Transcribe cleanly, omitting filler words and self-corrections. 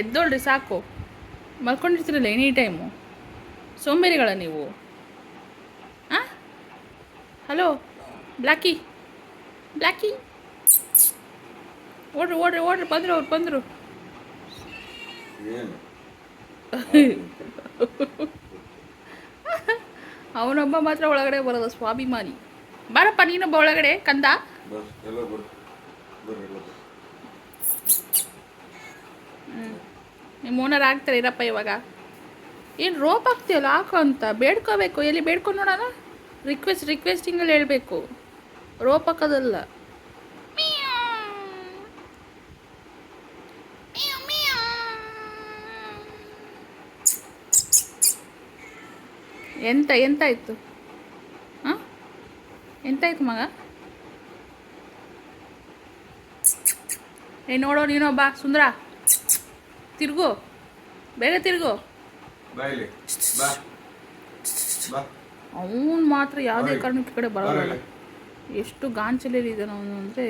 ಎದ್ದೋಳ್ರಿ ಸಾಕು. ಮಲ್ಕೊಂಡಿರ್ತೀರಲ್ಲ any time. ಸೋಂಬೇರಿಗಳ ನೀವು? ಹಾಂ, ಹಲೋ ಬ್ಲ್ಯಾಕಿ, ಬ್ಲ್ಯಾಕಿ, ಓಡ್ರಿ ಓಡ್ರಿ ಓಡ್ರಿ, ಬಂದರು ಅವ್ರು ಬಂದರು. ಅವನೊಬ್ಬ ಮಾತ್ರ ಒಳಗಡೆ ಬರೋದು ಸ್ವಾಭಿಮಾನಿ. ಬಾರಪ್ಪ ನೀನೊಬ್ಬ ಒಳಗಡೆ ಕಂದ. ನಿಮ್ಮ ಓನರ್ ಆಗ್ತಾರೆ ಇರಪ್ಪ ಇವಾಗ. ಏನು ರೋಪ್ ಆಗ್ತೀಯಲ್ಲ ಹಾಕು ಅಂತ ಬೇಡ್ಕೋಬೇಕು. ಎಲ್ಲಿ ಬೇಡ್ಕೊಂಡು ನೋಡೋಣ. ರಿಕ್ವೆಸ್ಟಿಂಗಲ್ಲಿ ಹೇಳಬೇಕು, ರೋಪ್ ಹಾಕೋದಲ್ಲ. ಎಂತಾಯ್ತು? ಹಾಂ, ಎಂತಾಯ್ತು ಮಗ? ನೋಡೋ ನೀನೊಬ್ಬ ಸುಂದರ, ತಿರ್ಗು, ಬೇಗ ತಿರ್ಗು. ಅವನು ಮಾತ್ರ ಯಾವುದೇ ಕಾರಣಕ್ಕೆ ಕಡೆ ಬರೋಲ್ಲ. ಎಷ್ಟು ಗಾಂಚಲಿದ್ದಾನೆ ಅವನು ಅಂದರೆ